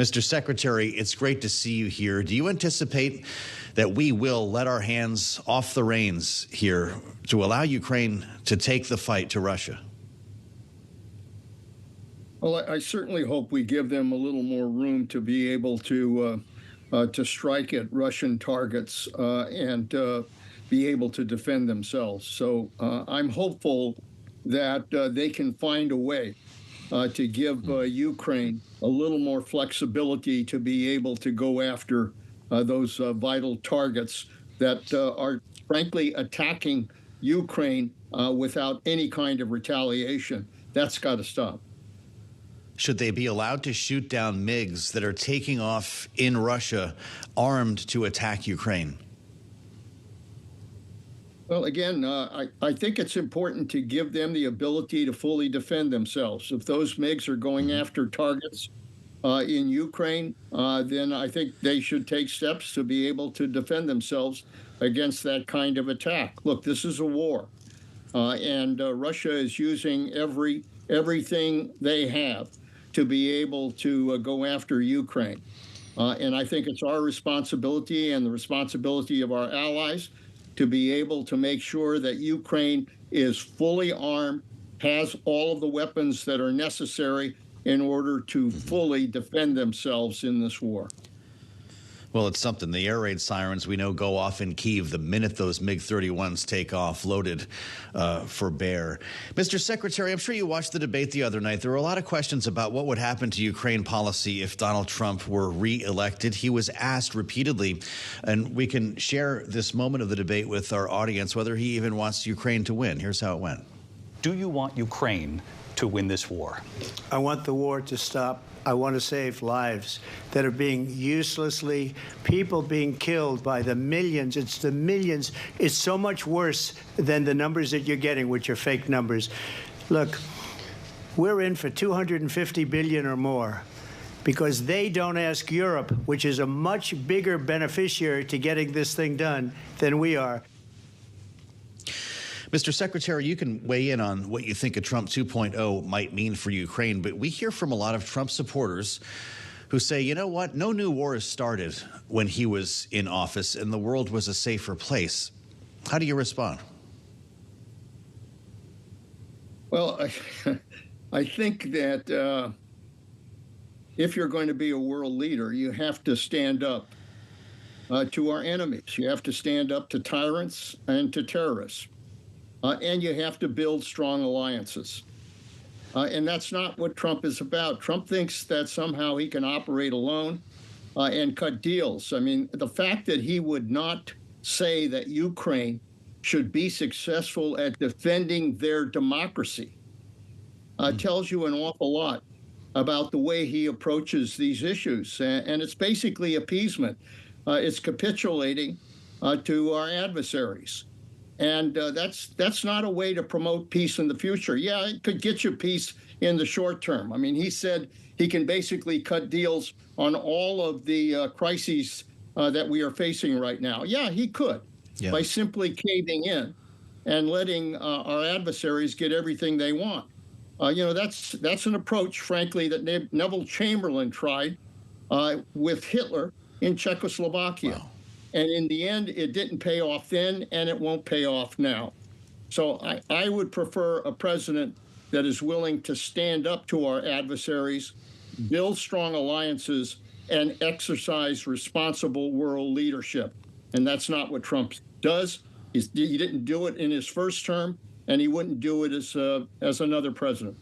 Mr. Secretary, it's great to see you here. Do you anticipate that we will let our hands off the reins here to allow Ukraine to take the fight to Russia? Well, I certainly hope we give them a little more room to be able to strike at Russian targets and be able to defend themselves. So I'm hopeful that they can find a way to give Ukraine a little more flexibility to be able to go after those vital targets that are frankly attacking Ukraine without any kind of retaliation. That's got to stop. Should they be allowed to shoot down MiGs that are taking off in Russia armed to attack Ukraine? Well, again, I think it's important to give them the ability to fully defend themselves. If those MiGs are going after targets in Ukraine, then I think they should take steps to be able to defend themselves against that kind of attack. Look, this is a war, and Russia is using everything they have to be able to go after Ukraine. And I think it's our responsibility and the responsibility of our allies to be able to make sure that Ukraine is fully armed, has all of the weapons that are necessary in order to fully defend themselves in this war. Well, it's something. The air raid sirens we know go off in Kyiv the minute those MiG-31s take off, loaded for bear. Mr. Secretary, I'm sure you watched the debate the other night. There were a lot of questions about what would happen to Ukraine policy if Donald Trump were reelected. He was asked repeatedly, and we can share this moment of the debate with our audience, whether he even wants Ukraine to win. Here's how it went. Do you want Ukraine to win this war? I want the war to stop. I want to save lives that are being uselessly, people being killed by the millions. It's the millions. It's so much worse than the numbers that you're getting, which are fake numbers. Look, we're in for 250 billion or more because they don't ask Europe, which is a much bigger beneficiary to getting this thing done than we are. Mr. Secretary, you can weigh in on what you think a Trump 2.0 might mean for Ukraine, but we hear from a lot of Trump supporters who say, you know what, no new war has started when he was in office and the world was a safer place. How do you respond? Well, I think that if you're going to be a world leader, you have to stand up to our enemies. You have to stand up to tyrants and to terrorists. And you have to build strong alliances. And that's not what Trump is about. Trump thinks that somehow he can operate alone and cut deals. I mean, the fact that he would not say that Ukraine should be successful at defending their democracy tells you an awful lot about the way he approaches these issues. And it's basically appeasement. It's capitulating to our adversaries. And that's not a way to promote peace in the future. Yeah, it could get you peace in the short term. I mean, he said he can basically cut deals on all of the crises that we are facing right now. Yeah, he could by simply caving in and letting our adversaries get everything they want. That's an approach, frankly, that Neville Chamberlain tried with Hitler in Czechoslovakia. Wow. And in the end, it didn't pay off then, and it won't pay off now. So I would prefer a president that is willing to stand up to our adversaries, build strong alliances, and exercise responsible world leadership. And that's not what Trump does. He didn't do it in his first term, and he wouldn't do it as another president.